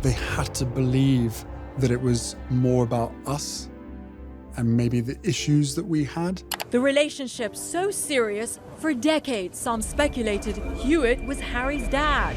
They had to believe that it was more about us and maybe the issues that we had. The relationship so serious, for decades some speculated Hewitt was Harry's dad.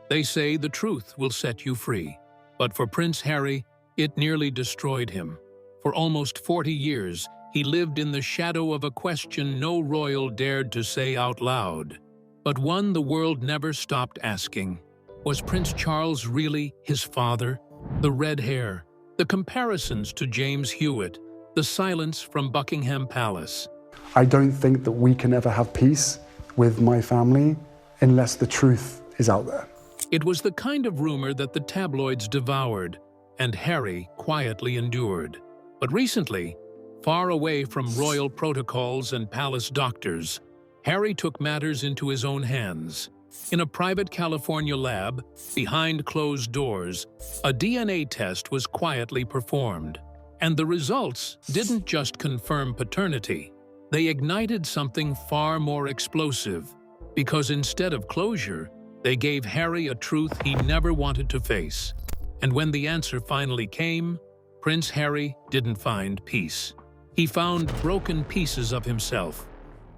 They say the truth will set you free. But for Prince Harry, it nearly destroyed him. For almost 40 years, he lived in the shadow of a question no royal dared to say out loud, but one the world never stopped asking. Was Prince Charles really his father? The red hair, the comparisons to James Hewitt, the silence from Buckingham Palace. I don't think that we can ever have peace with my family unless the truth is out there. It was the kind of rumor that the tabloids devoured, and Harry quietly endured. But recently, far away from royal protocols and palace doctors, Harry took matters into his own hands. In a private California lab, behind closed doors, a DNA test was quietly performed. And the results didn't just confirm paternity. They ignited something far more explosive, because instead of closure, they gave Harry a truth he never wanted to face. And when the answer finally came, Prince Harry didn't find peace. He found broken pieces of himself.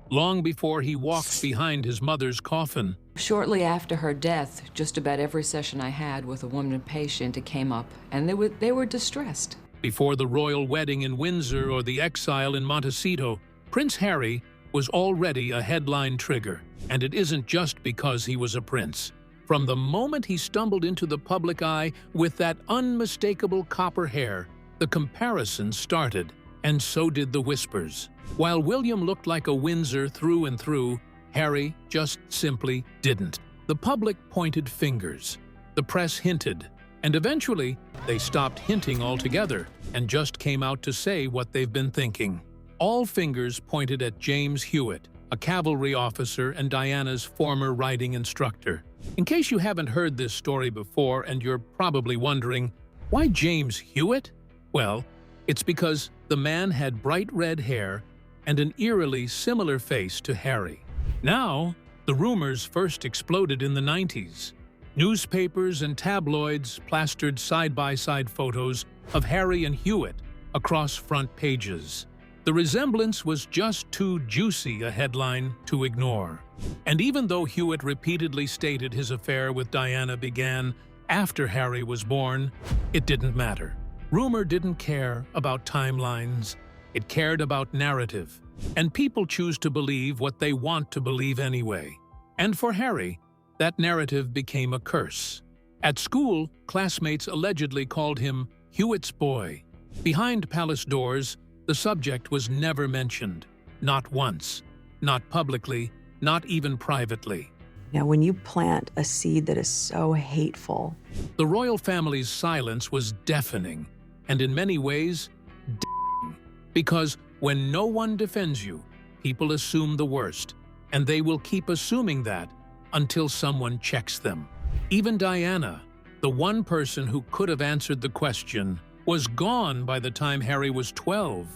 Long before he walked behind his mother's coffin. Shortly after her death, just about every session I had with a woman patient, it came up, and they were distressed. Before the royal wedding in Windsor or the exile in Montecito, Prince Harry was already a headline trigger. And it isn't just because he was a prince. From the moment he stumbled into the public eye with that unmistakable copper hair, the comparisons started, and so did the whispers. While William looked like a Windsor through and through, Harry just simply didn't. The public pointed fingers. The press hinted. And eventually, they stopped hinting altogether and just came out to say what they've been thinking. All fingers pointed at James Hewitt, a cavalry officer and Diana's former riding instructor. In case you haven't heard this story before and you're probably wondering, why James Hewitt? Well, it's because the man had bright red hair and an eerily similar face to Harry. Now, the rumors first exploded in the 90s. Newspapers and tabloids plastered side-by-side photos of Harry and Hewitt across front pages. The resemblance was just too juicy a headline to ignore. And even though Hewitt repeatedly stated his affair with Diana began after Harry was born, it didn't matter. Rumor didn't care about timelines. It cared about narrative. And people choose to believe what they want to believe anyway. And for Harry, that narrative became a curse. At school, classmates allegedly called him Hewitt's boy. Behind palace doors, the subject was never mentioned. Not once. Not publicly. Not even privately. Now, when you plant a seed that is so hateful... The royal family's silence was deafening, and in many ways, deafening. Because when no one defends you, people assume the worst, and they will keep assuming that until someone checks them. Even Diana, the one person who could have answered the question, was gone by the time Harry was 12.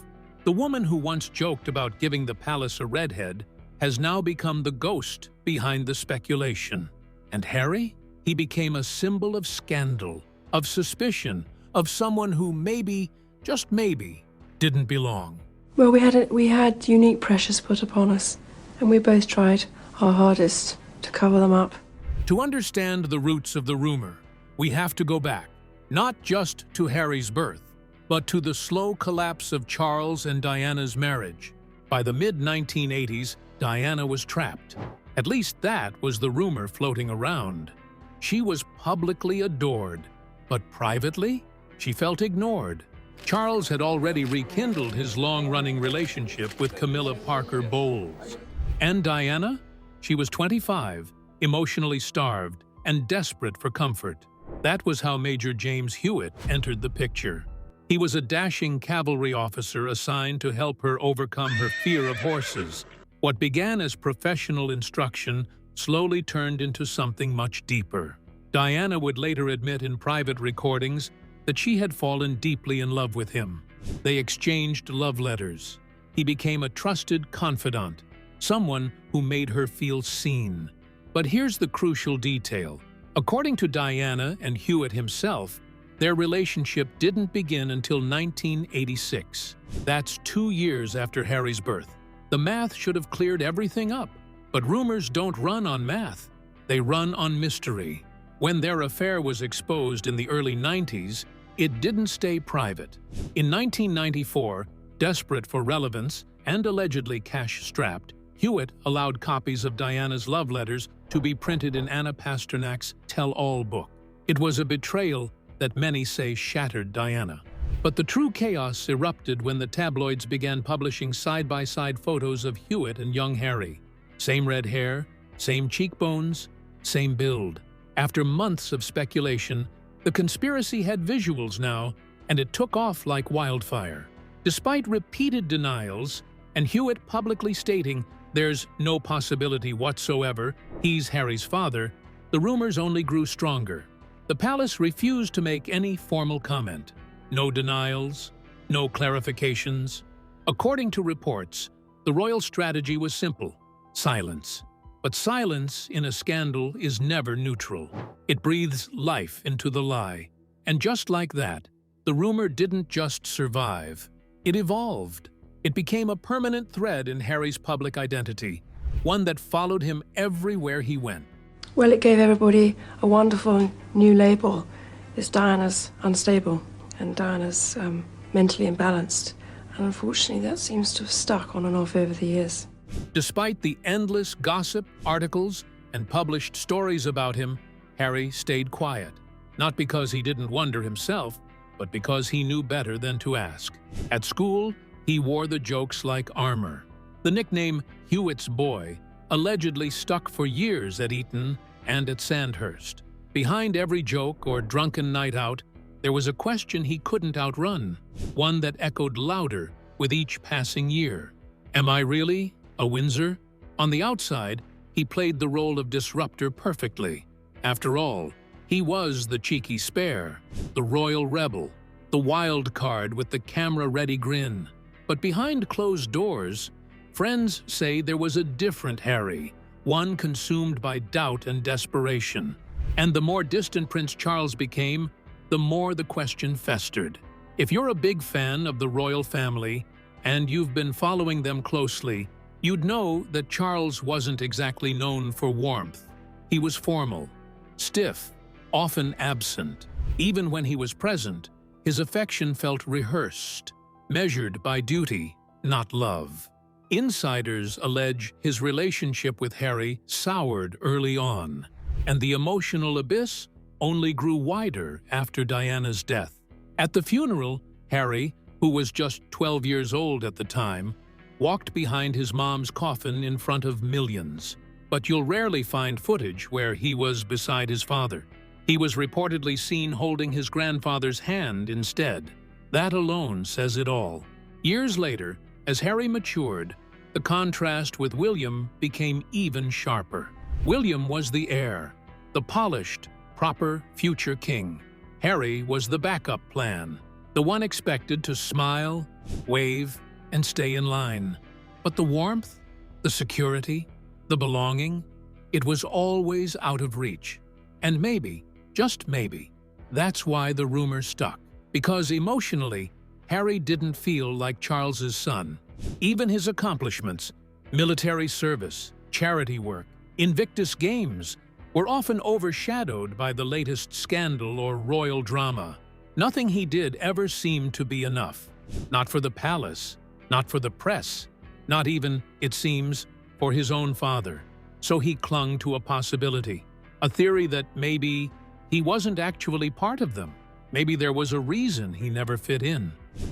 The woman who once joked about giving the palace a redhead has now become the ghost behind the speculation. And Harry? He became a symbol of scandal, of suspicion, of someone who maybe, just maybe, didn't belong. Well, we had unique pressures put upon us, and we both tried our hardest to cover them up. To understand the roots of the rumor, we have to go back, not just to Harry's birth, but to the slow collapse of Charles and Diana's marriage. By the mid-1980s, Diana was trapped. At least that was the rumor floating around. She was publicly adored, but privately, she felt ignored. Charles had already rekindled his long-running relationship with Camilla Parker Bowles. And Diana? She was 25, emotionally starved, and desperate for comfort. That was how Major James Hewitt entered the picture. He was a dashing cavalry officer assigned to help her overcome her fear of horses. What began as professional instruction slowly turned into something much deeper. Diana would later admit in private recordings that she had fallen deeply in love with him. They exchanged love letters. He became a trusted confidant, someone who made her feel seen. But here's the crucial detail. According to Diana and Hewitt himself, their relationship didn't begin until 1986. That's 2 years after Harry's birth. The math should have cleared everything up. But rumors don't run on math. They run on mystery. When their affair was exposed in the early 90s, it didn't stay private. In 1994, desperate for relevance and allegedly cash-strapped, Hewitt allowed copies of Diana's love letters to be printed in Anna Pasternak's tell-all book. It was a betrayal that many say shattered Diana. But the true chaos erupted when the tabloids began publishing side-by-side photos of Hewitt and young Harry. Same red hair, same cheekbones, same build. After months of speculation, the conspiracy had visuals now, and it took off like wildfire. Despite repeated denials, and Hewitt publicly stating there's no possibility whatsoever he's Harry's father, the rumors only grew stronger. The palace refused to make any formal comment. No denials, no clarifications. According to reports, the royal strategy was simple: silence. But silence in a scandal is never neutral. It breathes life into the lie. And just like that, the rumor didn't just survive. It evolved. It became a permanent thread in Harry's public identity, one that followed him everywhere he went. Well, it gave everybody a wonderful new label. It's Diana's unstable and Diana's mentally imbalanced. And unfortunately, that seems to have stuck on and off over the years. Despite the endless gossip, articles, and published stories about him, Harry stayed quiet. Not because he didn't wonder himself, but because he knew better than to ask. At school, he wore the jokes like armor. The nickname Hewitt's Boy allegedly stuck for years at Eton and at Sandhurst. Behind every joke or drunken night out, there was a question he couldn't outrun, one that echoed louder with each passing year. Am I really a Windsor? On the outside, he played the role of disruptor perfectly. After all, he was the cheeky spare, the royal rebel, the wild card with the camera-ready grin. But behind closed doors, friends say there was a different Harry, one consumed by doubt and desperation. And the more distant Prince Charles became, the more the question festered. If you're a big fan of the royal family, and you've been following them closely, you'd know that Charles wasn't exactly known for warmth. He was formal, stiff, often absent. Even when he was present, his affection felt rehearsed, measured by duty, not love. Insiders allege his relationship with Harry soured early on, and the emotional abyss only grew wider after Diana's death. At the funeral, Harry, who was just 12 years old at the time, walked behind his mom's coffin in front of millions. But you'll rarely find footage where he was beside his father. He was reportedly seen holding his grandfather's hand instead. That alone says it all. Years later, as Harry matured, the contrast with William became even sharper. William was the heir, the polished, proper future king. Harry was the backup plan, the one expected to smile, wave, and stay in line. But the warmth, the security, the belonging, it was always out of reach. And maybe, just maybe, that's why the rumor stuck. Because emotionally, Harry didn't feel like Charles's son. Even his accomplishments, military service, charity work, Invictus Games, were often overshadowed by the latest scandal or royal drama. Nothing he did ever seemed to be enough. Not for the palace, not for the press, not even, it seems, for his own father. So he clung to a possibility, a theory that maybe he wasn't actually part of them. Maybe there was a reason he never fit in.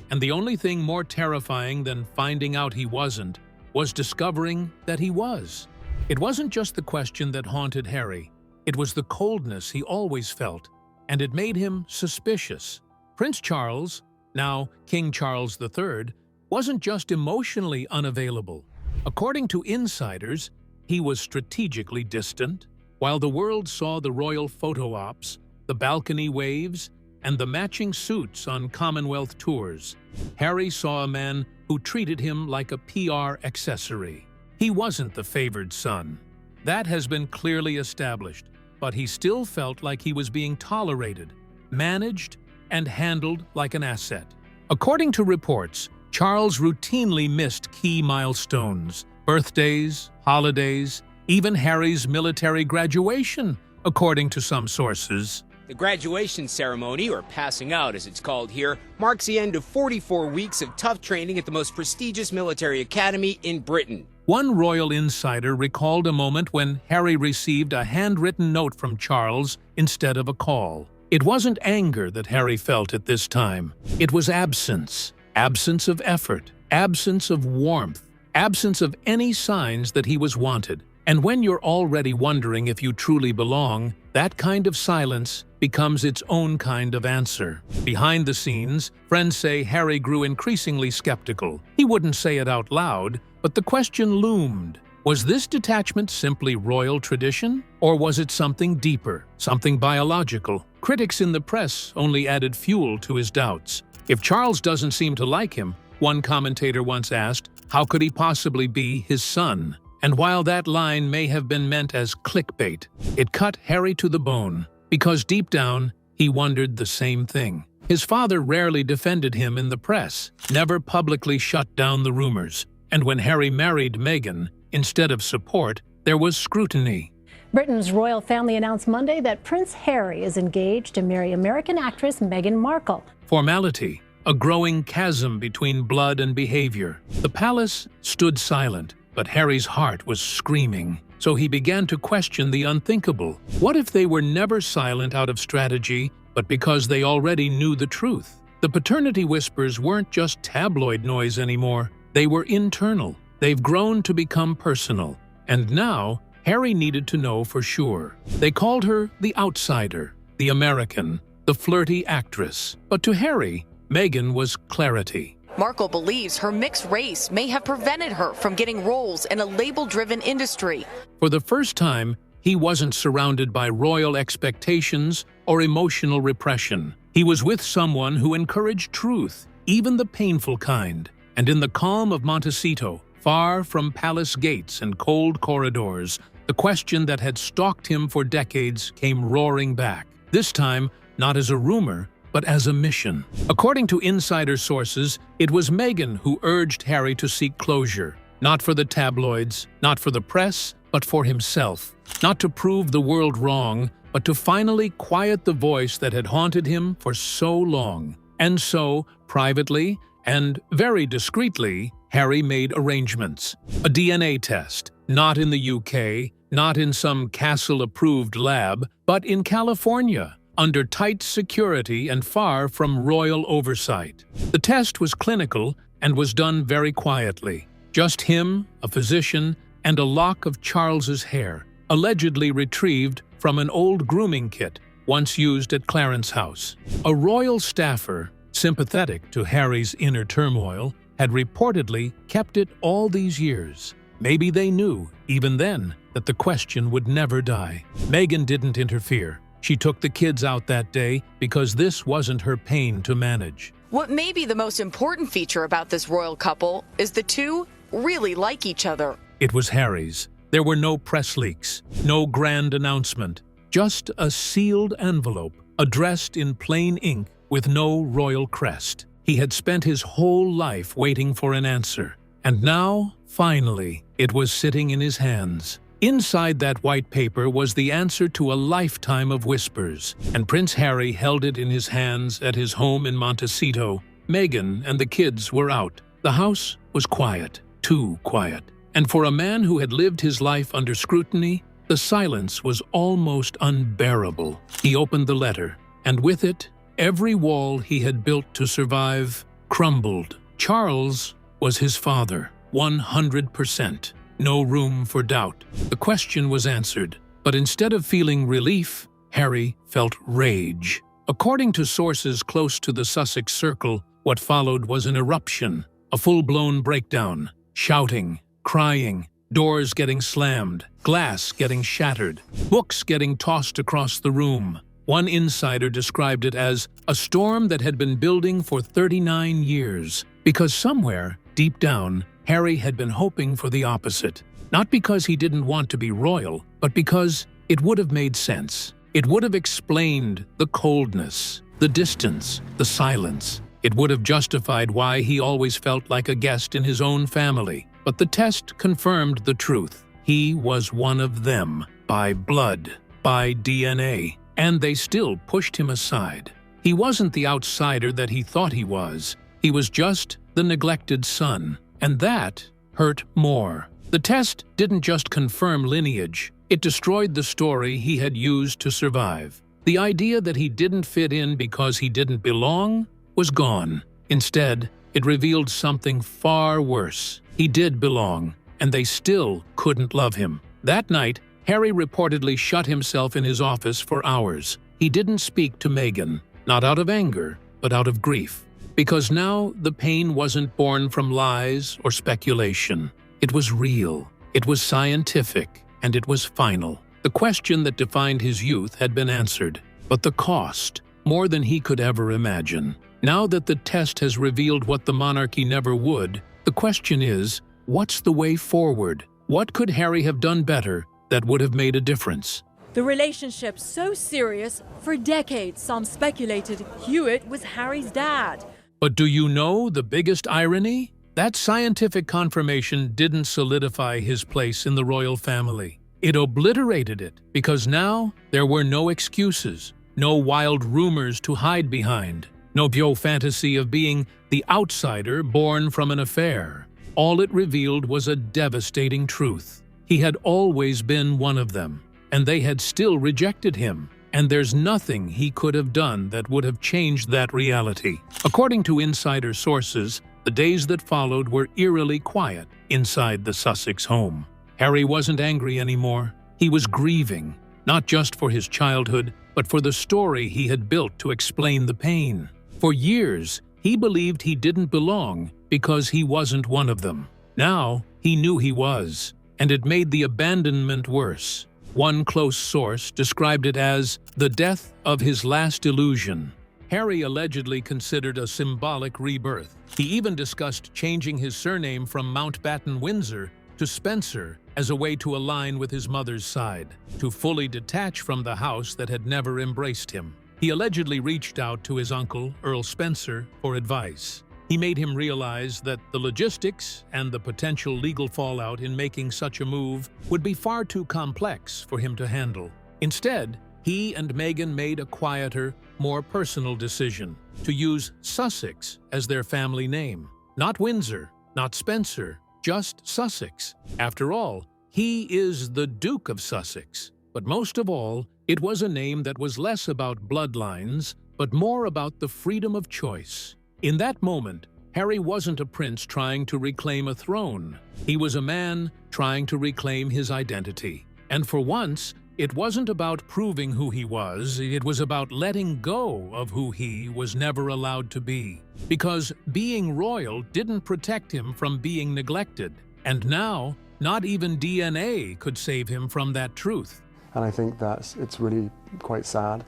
And the only thing more terrifying than finding out he wasn't was discovering that he was. It wasn't just the question that haunted Harry. It was the coldness he always felt, and it made him suspicious. Prince Charles, now King Charles III, wasn't just emotionally unavailable. According to insiders, he was strategically distant. While the world saw the royal photo ops, the balcony waves, and the matching suits on Commonwealth tours, Harry saw a man who treated him like a PR accessory. He wasn't the favored son. That has been clearly established. but he still felt like he was being tolerated, managed, and handled like an asset. According to reports, Charles routinely missed key milestones, birthdays, holidays, even Harry's military graduation, according to some sources. The graduation ceremony, or passing out as it's called here, marks the end of 44 weeks of tough training at the most prestigious military academy in Britain. One royal insider recalled a moment when Harry received a handwritten note from Charles instead of a call. It wasn't anger that Harry felt at this time. It was absence. Absence of effort. Absence of warmth. Absence of any signs that he was wanted. And when you're already wondering if you truly belong, that kind of silence becomes its own kind of answer. Behind the scenes, friends say Harry grew increasingly skeptical. He wouldn't say it out loud, but the question loomed. Was this detachment simply royal tradition? Or was it something deeper, something biological? Critics in the press only added fuel to his doubts. If Charles doesn't seem to like him, one commentator once asked, how could he possibly be his son? And while that line may have been meant as clickbait, it cut Harry to the bone, because deep down, he wondered the same thing. His father rarely defended him in the press, never publicly shut down the rumors. And when Harry married Meghan, instead of support, there was scrutiny. Britain's royal family announced Monday that Prince Harry is engaged to marry American actress Meghan Markle. Formality, a growing chasm between blood and behavior. The palace stood silent, but Harry's heart was screaming. So he began to question the unthinkable. What if they were never silent out of strategy, but because they already knew the truth? The paternity whispers weren't just tabloid noise anymore. They were internal. They've grown to become personal. And now, Harry needed to know for sure. They called her the outsider, the American, the flirty actress. But to Harry, Meghan was clarity. Markle believes her mixed race may have prevented her from getting roles in a label-driven industry. For the first time, he wasn't surrounded by royal expectations or emotional repression. He was with someone who encouraged truth, even the painful kind. And in the calm of Montecito, far from palace gates and cold corridors, the question that had stalked him for decades came roaring back. This time, not as a rumor, but as a mission. According to insider sources, it was Meghan who urged Harry to seek closure, not for the tabloids, not for the press, but for himself. Not to prove the world wrong, but to finally quiet the voice that had haunted him for so long. And so, privately and very discreetly, Harry made arrangements. A DNA test, not in the UK, not in some castle-approved lab, but in California, under tight security and far from royal oversight. The test was clinical and was done very quietly. Just him, a physician, and a lock of Charles's hair, allegedly retrieved from an old grooming kit once used at Clarence House. A royal staffer, sympathetic to Harry's inner turmoil, had reportedly kept it all these years. Maybe they knew, even then, that the question would never die. Meghan didn't interfere. She took the kids out that day because this wasn't her pain to manage. What may be the most important feature about this royal couple is the two really like each other. It was Harry's. There were no press leaks, no grand announcement, just a sealed envelope, addressed in plain ink with no royal crest. He had spent his whole life waiting for an answer, and now, finally, it was sitting in his hands. Inside that white paper was the answer to a lifetime of whispers, and Prince Harry held it in his hands at his home in Montecito. Meghan and the kids were out. The house was quiet, too quiet. And for a man who had lived his life under scrutiny, the silence was almost unbearable. He opened the letter, and with it, every wall he had built to survive crumbled. Charles was his father, 100%. No room for doubt. The question was answered, but instead of feeling relief, Harry felt rage. According to sources close to the Sussex Circle, what followed was an eruption, a full-blown breakdown, shouting, crying, doors getting slammed, glass getting shattered, books getting tossed across the room. One insider described it as a storm that had been building for 39 years, because somewhere, deep down, Harry had been hoping for the opposite. Not because he didn't want to be royal, but because it would have made sense. It would have explained the coldness, the distance, the silence. It would have justified why he always felt like a guest in his own family. But the test confirmed the truth. He was one of them, by blood, by DNA, and they still pushed him aside. He wasn't the outsider that he thought he was. He was just the neglected son, and that hurt more. The test didn't just confirm lineage, it destroyed the story he had used to survive. The idea that he didn't fit in because he didn't belong was gone. Instead, it revealed something far worse. He did belong, and they still couldn't love him. That night, Harry reportedly shut himself in his office for hours. He didn't speak to Meghan, not out of anger, but out of grief. Because now the pain wasn't born from lies or speculation. It was real, it was scientific, and it was final. The question that defined his youth had been answered, but the cost, more than he could ever imagine. Now that the test has revealed what the monarchy never would, the question is, what's the way forward? What could Harry have done better that would have made a difference? The relationship so serious, for decades some speculated Hewitt was Harry's dad. But do you know the biggest irony? That scientific confirmation didn't solidify his place in the royal family. It obliterated it, because now there were no excuses, no wild rumors to hide behind, no pure fantasy of being the outsider born from an affair. All it revealed was a devastating truth. He had always been one of them, and they had still rejected him. And there's nothing he could have done that would have changed that reality. According to insider sources, the days that followed were eerily quiet inside the Sussex home. Harry wasn't angry anymore. He was grieving, not just for his childhood, but for the story he had built to explain the pain. For years, he believed he didn't belong because he wasn't one of them. Now, he knew he was, and it made the abandonment worse. One close source described it as the death of his last illusion. Harry allegedly considered a symbolic rebirth. He even discussed changing his surname from Mountbatten-Windsor to Spencer as a way to align with his mother's side, to fully detach from the house that had never embraced him. He allegedly reached out to his uncle, Earl Spencer, for advice. He made him realize that the logistics and the potential legal fallout in making such a move would be far too complex for him to handle. Instead, he and Meghan made a quieter, more personal decision to use Sussex as their family name. Not Windsor, not Spencer, just Sussex. After all, he is the Duke of Sussex. But most of all, it was a name that was less about bloodlines, but more about the freedom of choice. In that moment, Harry wasn't a prince trying to reclaim a throne. He was a man trying to reclaim his identity. And for once, it wasn't about proving who he was, it was about letting go of who he was never allowed to be. Because being royal didn't protect him from being neglected. And now, not even DNA could save him from that truth. And I think that it's really quite sad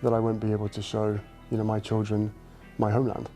that I won't be able to show, my children my homeland.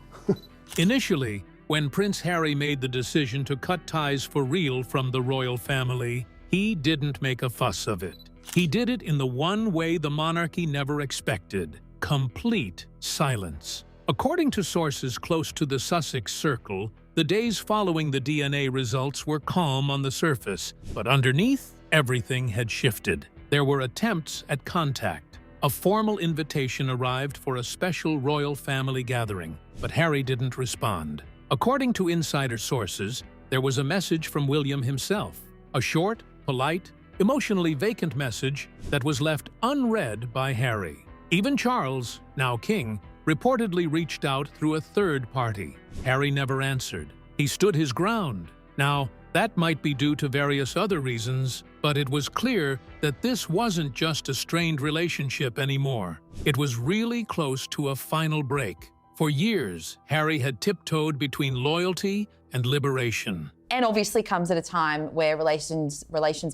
Initially, when Prince Harry made the decision to cut ties for real from the royal family, he didn't make a fuss of it. He did it in the one way the monarchy never expected: complete silence. According to sources close to the Sussex circle, the days following the DNA results were calm on the surface, but underneath, everything had shifted. There were attempts at contact. A formal invitation arrived for a special royal family gathering, but Harry didn't respond. According to insider sources, there was a message from William himself, a short, polite, emotionally vacant message that was left unread by Harry. Even Charles, now king, reportedly reached out through a third party. Harry never answered. He stood his ground. Now, that might be due to various other reasons, but it was clear that this wasn't just a strained relationship anymore. It was really close to a final break. For years, Harry had tiptoed between loyalty and liberation. And obviously comes at a time where relations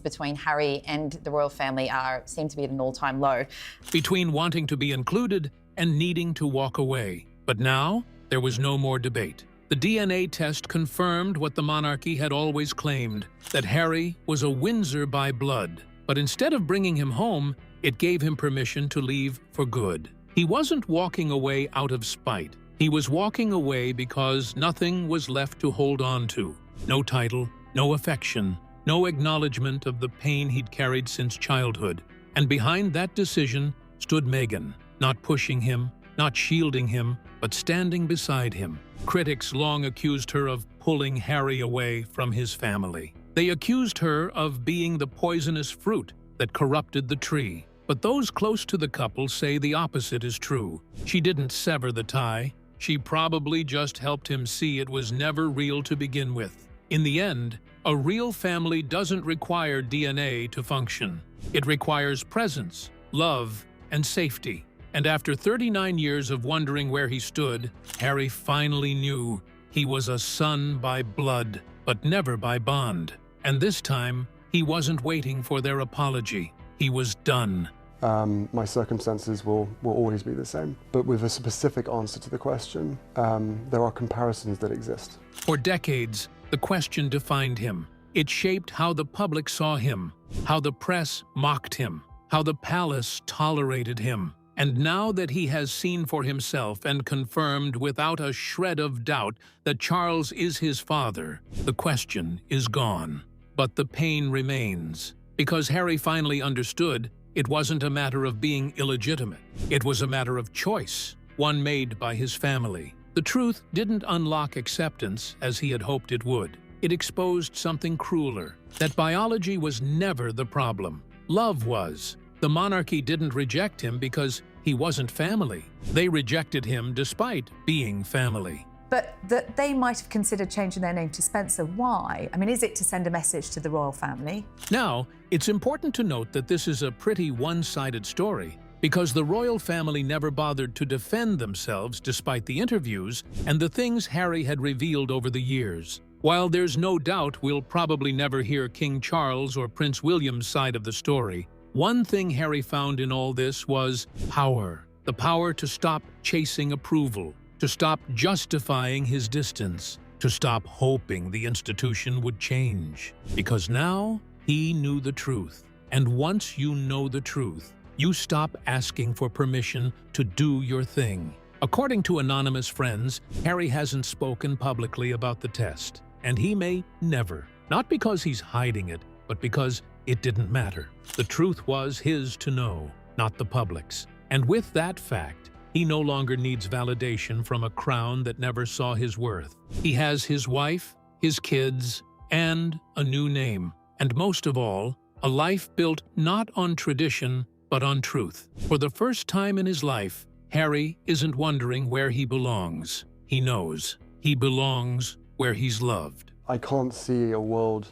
between Harry and the royal family seem to be at an all-time low. Between wanting to be included and needing to walk away. But now, there was no more debate. The DNA test confirmed what the monarchy had always claimed, that Harry was a Windsor by blood, But instead of bringing him home, it gave him permission to leave for good. He wasn't walking away out of spite. He was walking away because nothing was left to hold on to. No title, no affection, no acknowledgement of the pain he'd carried since childhood. And behind that decision stood Meghan, not pushing him, not shielding him, but standing beside him. Critics long accused her of pulling Harry away from his family. They accused her of being the poisonous fruit that corrupted the tree. But those close to the couple say the opposite is true. She didn't sever the tie. She probably just helped him see it was never real to begin with. In the end, a real family doesn't require DNA to function. It requires presence, love, and safety. And after 39 years of wondering where he stood, Harry finally knew he was a son by blood, but never by bond. And this time, he wasn't waiting for their apology. He was done. My circumstances will always be the same. But with a specific answer to the question, there are comparisons that exist. For decades, the question defined him. It shaped how the public saw him, how the press mocked him, how the palace tolerated him. And now that he has seen for himself and confirmed without a shred of doubt that Charles is his father, the question is gone. But the pain remains, because Harry finally understood it wasn't a matter of being illegitimate. It was a matter of choice, one made by his family. The truth didn't unlock acceptance as he had hoped it would. It exposed something crueler, that biology was never the problem. Love was. The monarchy didn't reject him because he wasn't family. They rejected him despite being family. But that they might have considered changing their name to Spencer. Why? I mean, is it to send a message to the royal family? Now, it's important to note that this is a pretty one-sided story, because the royal family never bothered to defend themselves despite the interviews and the things Harry had revealed over the years. While there's no doubt we'll probably never hear King Charles or Prince William's side of the story, one thing Harry found in all this was power. The power to stop chasing approval, to stop justifying his distance, to stop hoping the institution would change. Because now he knew the truth. And once you know the truth, you stop asking for permission to do your thing. According to anonymous friends, Harry hasn't spoken publicly about the test. And he may never. Not because he's hiding it, but because it didn't matter. The truth was his to know, not the public's. And with that fact, he no longer needs validation from a crown that never saw his worth. He has his wife, his kids, and a new name. And most of all, a life built not on tradition, but on truth. For the first time in his life, Harry isn't wondering where he belongs. He knows. He belongs where he's loved. I can't see a world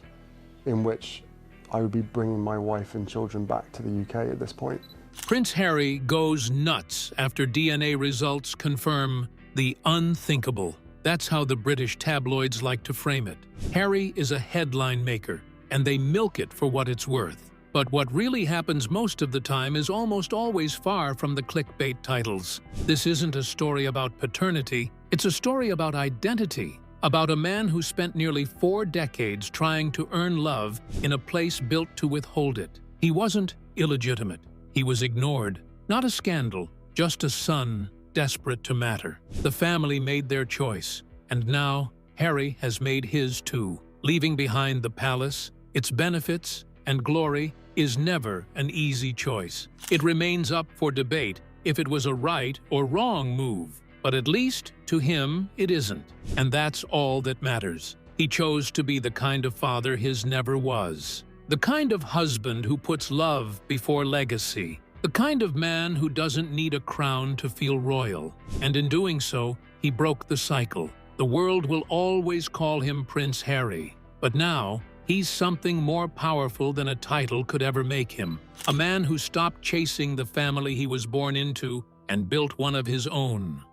in which I would be bringing my wife and children back to the UK at this point. Prince Harry goes nuts after DNA results confirm the unthinkable. That's how the British tabloids like to frame it. Harry is a headline maker, and they milk it for what it's worth. But what really happens most of the time is almost always far from the clickbait titles. This isn't a story about paternity, it's a story about identity. About a man who spent nearly 4 decades trying to earn love in a place built to withhold it. He wasn't illegitimate. He was ignored. Not a scandal, just a son desperate to matter. The family made their choice, and now Harry has made his too. Leaving behind the palace, its benefits, and glory is never an easy choice. It remains up for debate if it was a right or wrong move. But at least, to him, it isn't. And that's all that matters. He chose to be the kind of father his never was. The kind of husband who puts love before legacy. The kind of man who doesn't need a crown to feel royal. And in doing so, he broke the cycle. The world will always call him Prince Harry. But now, he's something more powerful than a title could ever make him. A man who stopped chasing the family he was born into and built one of his own.